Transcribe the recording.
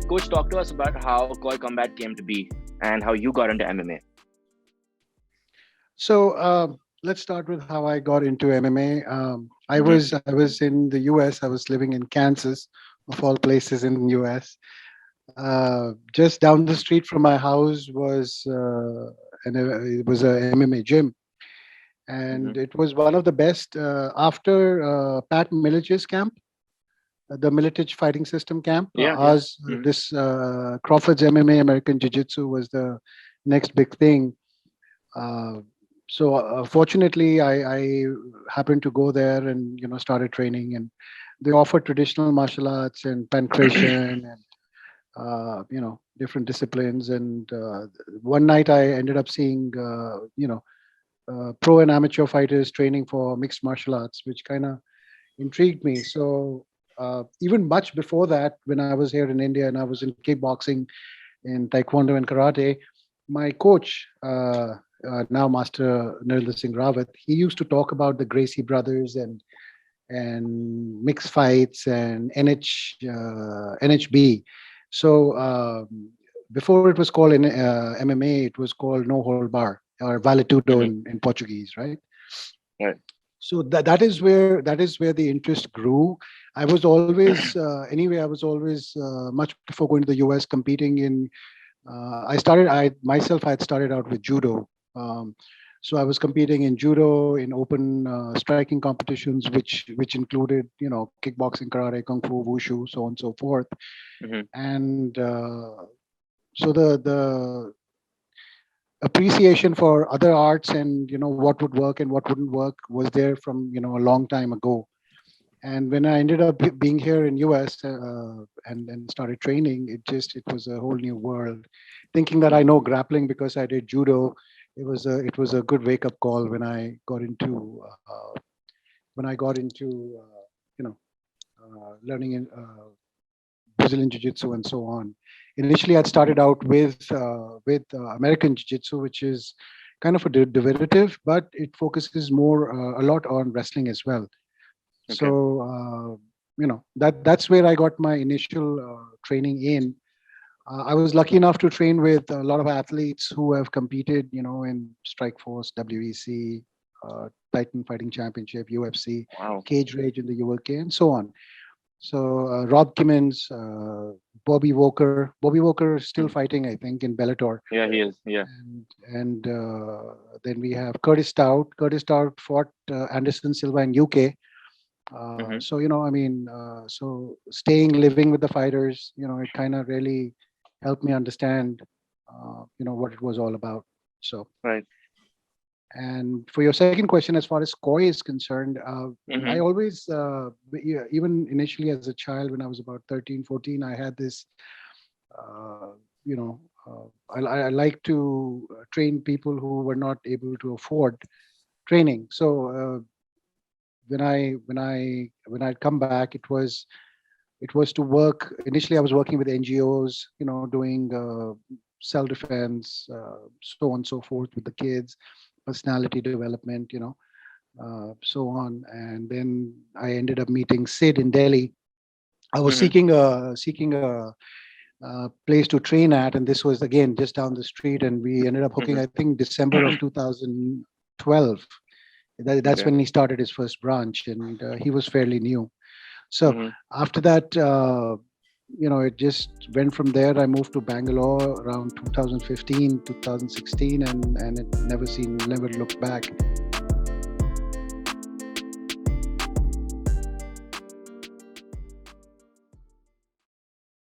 Coach, talk to us about how Koi Combat came to be and how you got into MMA. So let's start with how I got into MMA. I Mm-hmm. was in the US. I was living in Kansas, of all places in the US. Just down the street from my house was it was a MMA gym, Mm-hmm. and it was one of the best after Pat Milich's camp, the Militich Fighting System camp. Yeah, yeah. Ours, Mm-hmm. this Crawford's MMA American Jiu Jitsu was the next big thing. Uh, so fortunately, I happened to go there and started training, and they offer traditional martial arts and pancration and different disciplines. And one night I ended up seeing pro and amateur fighters training for mixed martial arts, which kind of intrigued me. So even much before that, when I was here in India and I was in kickboxing, in taekwondo and karate, my coach, now Master Narinder Singh Rawat, he used to talk about the Gracie brothers and mixed fights and NHB. So before it was called in MMA, it was called No Hold Bar or Vale Tudo Mm-hmm. in Portuguese, right? Right. So that is where the interest grew. I was always anyway. I was always much before going to the US competing in. I had started out with judo. Um, so I was competing in judo in open striking competitions, which included kickboxing, karate, kung fu, wushu, so on and so forth. Mm-hmm. And so the appreciation for other arts and what would work and what wouldn't work was there from a long time ago. And when I ended up being here in US and started training, it was a whole new world. Thinking that I know grappling because I did judo, it was a good wake up call when I got into learning in Brazilian Jiu Jitsu and so on. Initially, I'd started out with American Jiu Jitsu, which is kind of a derivative, but it focuses more a lot on wrestling as well. Okay. So that's where I got my initial training in. I was lucky enough to train with a lot of athletes who have competed, in Strikeforce, WEC, Titan Fighting Championship, UFC, Wow. Cage Rage in the UK, and so on. So Rob Kimmins, Bobby Walker. Bobby Walker is still Mm. fighting, I think, in Bellator. Yeah, he is. Yeah. And then we have Curtis Stout. Curtis Stout fought Anderson Silva in UK. Mm-hmm. So so staying, living with the fighters, it kind of really helped me understand, what it was all about. So, Right. and for your second question, as far as Koi is concerned, I Mm-hmm. always, yeah, even initially as a child, when I was about 13, 14, I had this, uh, you know, I like to train people who were not able to afford training. So when I'd come back, it was to work. Initially, I was working with NGOs, doing self defense, so on and so forth with the kids, personality development, so on. And then I ended up meeting Sid in Delhi. I was Mm-hmm. seeking a place to train at, and this was again just down the street. And we ended up hooking, Mm-hmm. I think, December of 2012. That's Okay. when he started his first branch, and he was fairly new. So Mm-hmm. after that, it just went from there. I moved to Bangalore around 2015, 2016, and it never looked back.